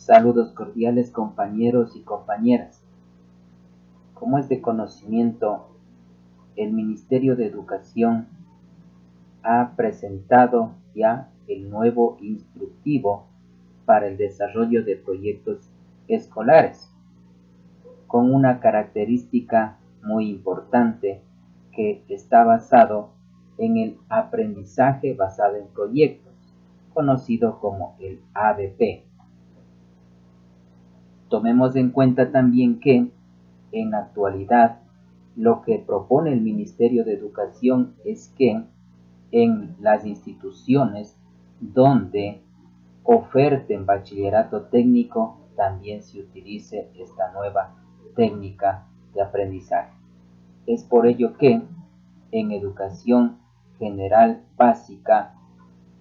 Saludos cordiales compañeros y compañeras. Como es de conocimiento, el Ministerio de Educación ha presentado ya el nuevo instructivo para el desarrollo de proyectos escolares, con una característica muy importante que está basado en el aprendizaje basado en proyectos, conocido como el ABP. Tomemos en cuenta también que, en la actualidad, lo que propone el Ministerio de Educación es que en las instituciones donde oferten bachillerato técnico también se utilice esta nueva técnica de aprendizaje. Es por ello que en educación general básica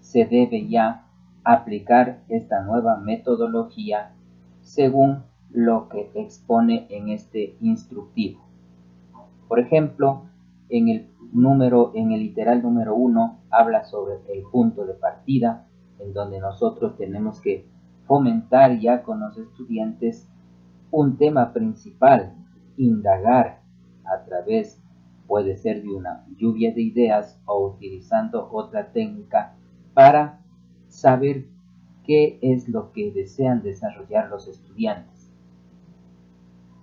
se debe ya aplicar esta nueva metodología según lo que expone en este instructivo. Por ejemplo, en el literal número 1 habla sobre el punto de partida, en donde nosotros tenemos que fomentar ya con los estudiantes un tema principal, indagar a través, puede ser de una lluvia de ideas o utilizando otra técnica para saber qué es lo que desean desarrollar los estudiantes.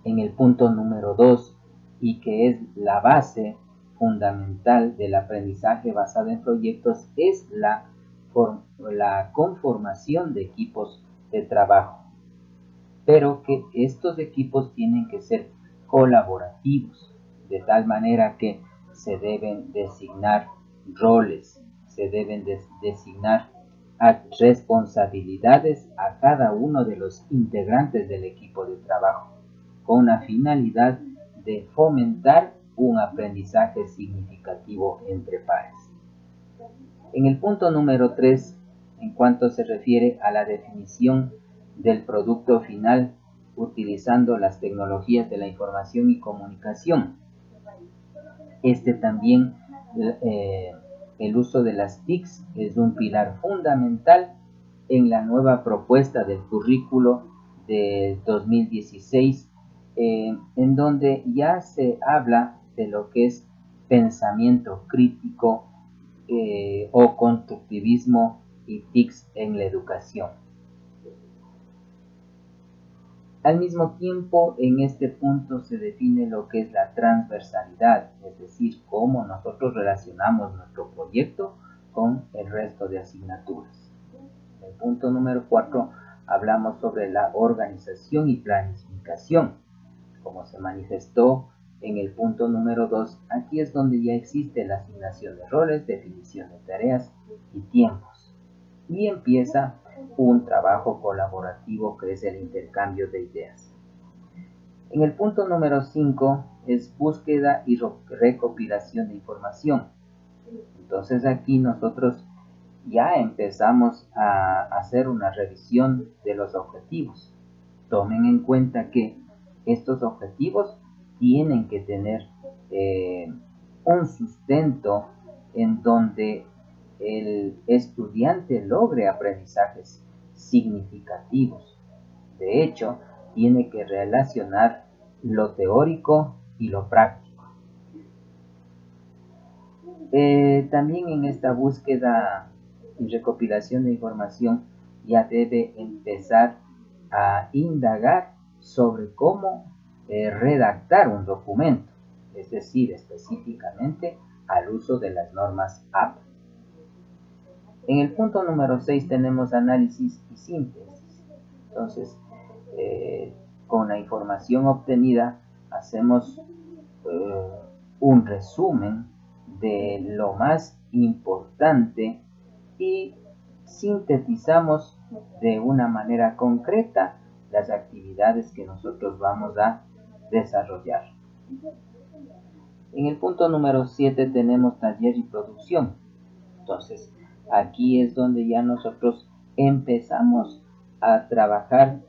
En el punto número 2, y que es la base fundamental del aprendizaje basado en proyectos, es la conformación de equipos de trabajo, pero que estos equipos tienen que ser colaborativos, de tal manera que se deben designar roles, se deben designar responsabilidades a cada uno de los integrantes del equipo de trabajo, con la finalidad de fomentar un aprendizaje significativo entre pares. En el punto número 3, en cuanto se refiere a la definición del producto final utilizando las tecnologías de la información y comunicación, también el uso de las TICs es un pilar fundamental en la nueva propuesta del currículo de 2016, en donde ya se habla de lo que es pensamiento crítico o constructivismo y TICs en la educación. Al mismo tiempo, en este punto se define lo que es la transversalidad, es decir, cómo nosotros relacionamos nuestro proyecto con el resto de asignaturas. En el punto número 4 hablamos sobre la organización y planificación. Como se manifestó en el punto número 2, aquí es donde ya existe la asignación de roles, definición de tareas y tiempos. Y empieza un trabajo colaborativo que es el intercambio de ideas. En el punto número 5 es búsqueda y recopilación de información. Entonces aquí nosotros ya empezamos a hacer una revisión de los objetivos. Tomen en cuenta que estos objetivos tienen que tener un sustento en donde el estudiante logre aprendizajes significativos. De hecho, tiene que relacionar lo teórico y lo práctico. También en esta búsqueda y recopilación de información ya debe empezar a indagar sobre cómo redactar un documento, es decir, específicamente al uso de las normas APA. En el punto número 6 tenemos análisis y síntesis. Entonces, con la información obtenida hacemos un resumen de lo más importante y sintetizamos de una manera concreta las actividades que nosotros vamos a desarrollar. En el punto número 7 tenemos taller y producción. Entonces, aquí es donde ya nosotros empezamos a trabajar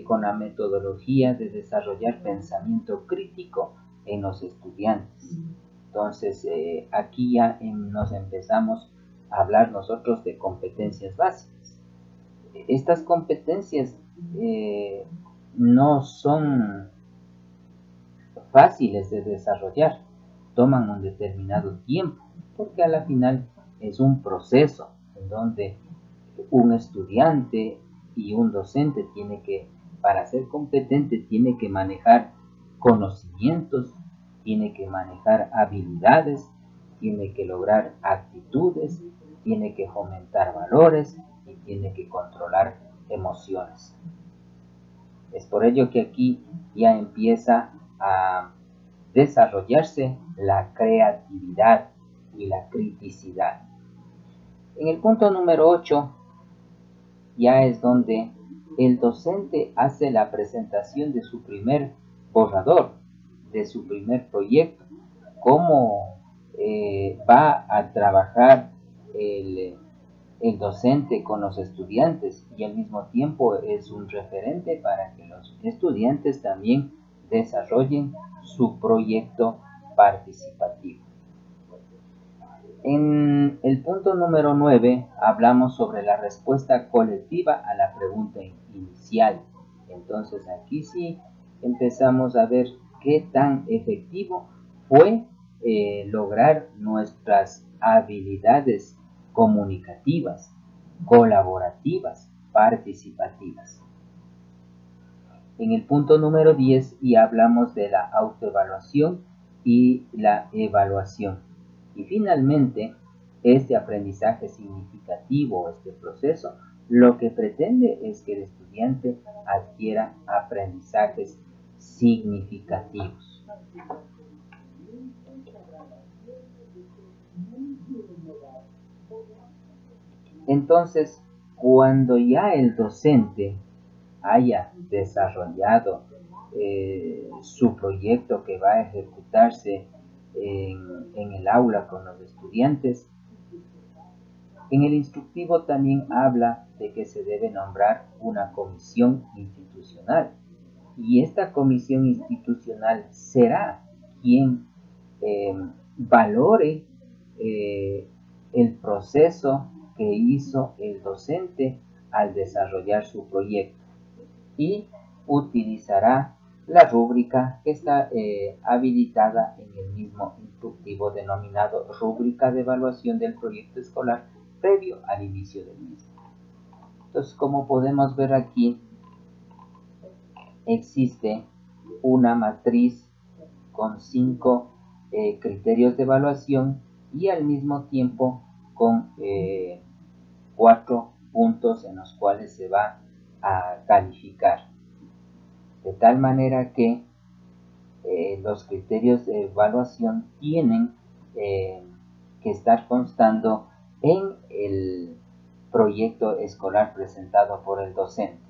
con la metodología de desarrollar pensamiento crítico en los estudiantes. Entonces, aquí ya nos empezamos a hablar nosotros de competencias básicas. Estas competencias no son fáciles de desarrollar, toman un determinado tiempo, porque a la final es un proceso en donde un estudiante y un docente para ser competente, tiene que manejar conocimientos, tiene que manejar habilidades, tiene que lograr actitudes, tiene que fomentar valores y tiene que controlar emociones. Es por ello que aquí ya empieza a desarrollarse la creatividad y la criticidad. En el punto número 8 ya es donde el docente hace la presentación de su primer borrador, de su primer proyecto, cómo va a trabajar el docente con los estudiantes, y al mismo tiempo es un referente para que los estudiantes también desarrollen su proyecto participativo. En el punto número 9 hablamos sobre la respuesta colectiva a la pregunta inicial. Entonces aquí sí empezamos a ver qué tan efectivo fue lograr nuestras habilidades comunicativas, colaborativas, participativas. En el punto número 10 y hablamos de la autoevaluación y la evaluación. Y finalmente, este aprendizaje significativo, este proceso, lo que pretende es que el estudiante adquiera aprendizajes significativos. Entonces, cuando ya el docente haya desarrollado su proyecto que va a ejecutarse en el aula con los estudiantes, en el instructivo también habla de que se debe nombrar una comisión institucional, y esta comisión institucional será quien valore el proceso que hizo el docente al desarrollar su proyecto, y utilizará la rúbrica que está habilitada en el mismo instructivo, denominado rúbrica de evaluación del proyecto escolar previo al inicio del mismo. Entonces, como podemos ver aquí, existe una matriz con 5 criterios de evaluación y al mismo tiempo con 4 puntos en los cuales se va a calificar. De tal manera que los criterios de evaluación tienen que estar constando en el proyecto escolar presentado por el docente.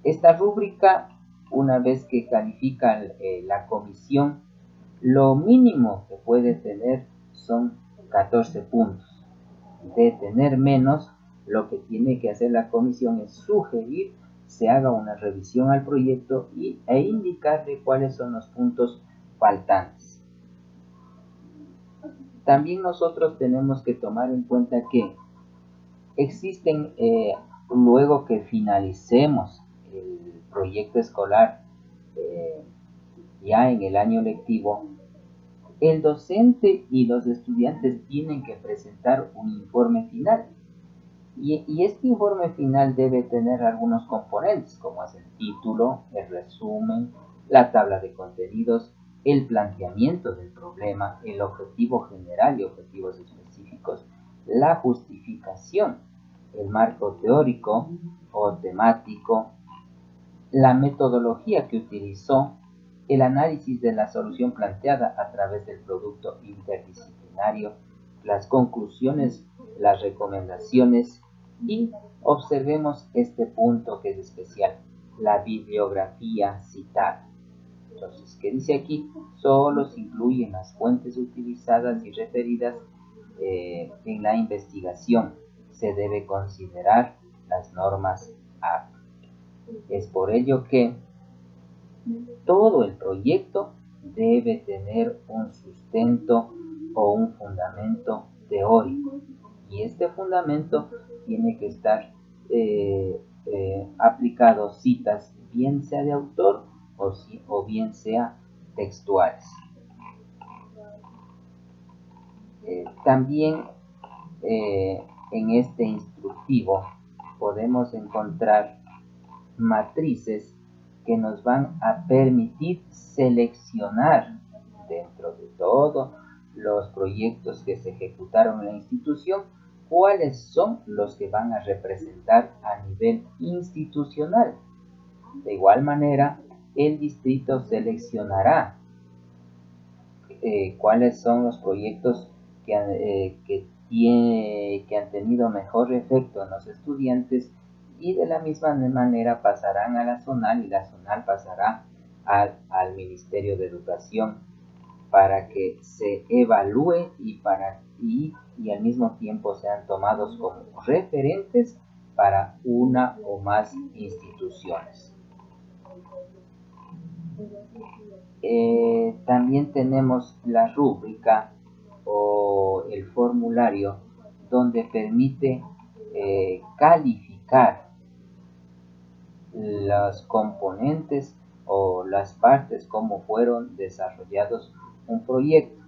Esta rúbrica, una vez que califica la comisión, lo mínimo que puede tener son 14 puntos. De tener menos, lo que tiene que hacer la comisión es sugerir se haga una revisión al proyecto e indicarle cuáles son los puntos faltantes. También nosotros tenemos que tomar en cuenta que existen, luego que finalicemos el proyecto escolar ya en el año lectivo, el docente y los estudiantes tienen que presentar un informe final. Y este informe final debe tener algunos componentes, como es el título, el resumen, la tabla de contenidos, el planteamiento del problema, el objetivo general y objetivos específicos, la justificación, el marco teórico o temático, la metodología que utilizó, el análisis de la solución planteada a través del producto interdisciplinario, las conclusiones, las recomendaciones, y observemos este punto que es especial, la bibliografía citada. Entonces, ¿qué dice aquí? Solo se incluyen las fuentes utilizadas y referidas en la investigación. Se debe considerar las normas AP. Es por ello que todo el proyecto debe tener un sustento o un fundamento teórico, y este fundamento tiene que estar aplicado citas, bien sea de autor o bien sea textuales. También en este instructivo podemos encontrar matrices que nos van a permitir seleccionar dentro de todos los proyectos que se ejecutaron en la institución, cuáles son los que van a representar a nivel institucional. De igual manera, el distrito seleccionará cuáles son los proyectos que han tenido mejor efecto en los estudiantes, y de la misma manera pasarán a la zonal, y la zonal pasará al Ministerio de Educación para que se evalúe y al mismo tiempo sean tomados como referentes para una o más instituciones. También tenemos la rúbrica o el formulario donde permite calificar los componentes o las partes como fueron desarrollados un proyecto.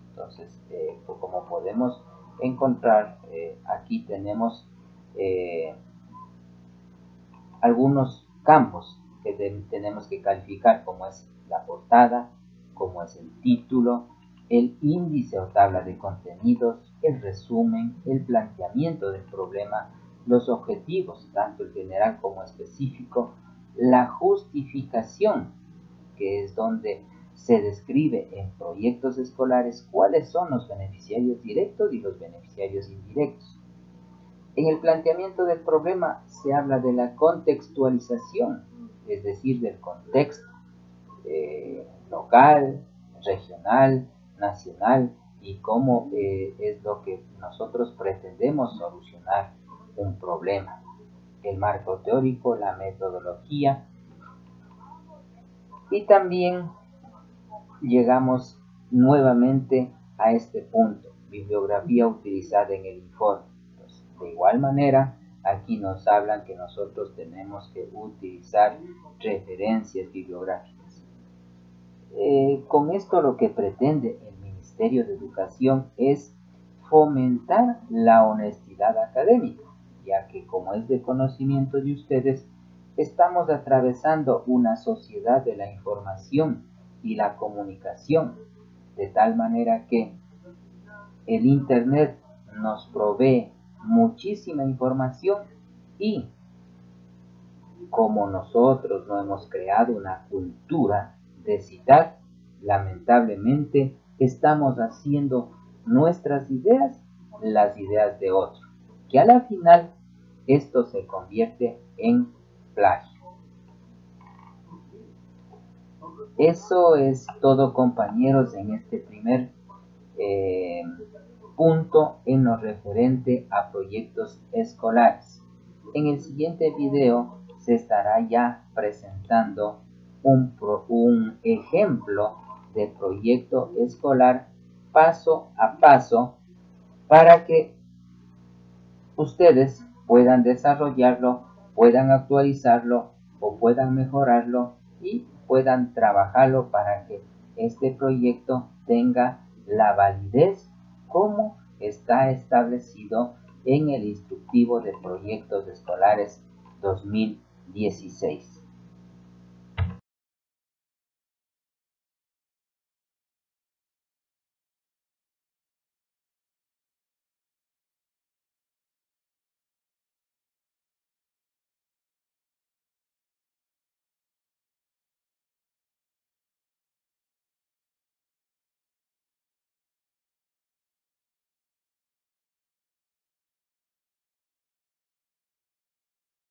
Entonces, como podemos encontrar, aquí tenemos algunos campos que tenemos que calificar, como es la portada, como es el título, el índice o tabla de contenidos, el resumen, el planteamiento del problema, los objetivos, tanto el general como específico, la justificación, que es donde se describe en proyectos escolares cuáles son los beneficiarios directos y los beneficiarios indirectos. En el planteamiento del problema se habla de la contextualización, es decir, del contexto local, regional, nacional, y cómo es lo que nosotros pretendemos solucionar un problema. El marco teórico, la metodología, y también llegamos nuevamente a este punto: bibliografía utilizada en el informe. Pues, de igual manera, aquí nos hablan que nosotros tenemos que utilizar referencias bibliográficas. Con esto lo que pretende el Ministerio de Educación es fomentar la honestidad académica, ya que, como es de conocimiento de ustedes, estamos atravesando una sociedad de la información y la comunicación, de tal manera que el Internet nos provee muchísima información, y como nosotros no hemos creado una cultura de citar, lamentablemente estamos haciendo nuestras ideas las ideas de otro, que a la final esto se convierte en plagio. Eso es todo, compañeros, en este primer punto en lo referente a proyectos escolares. En el siguiente video se estará ya presentando un ejemplo de proyecto escolar paso a paso para que ustedes puedan desarrollarlo, puedan actualizarlo o puedan mejorarlo y puedan trabajarlo para que este proyecto tenga la validez como está establecido en el instructivo de proyectos escolares 2016.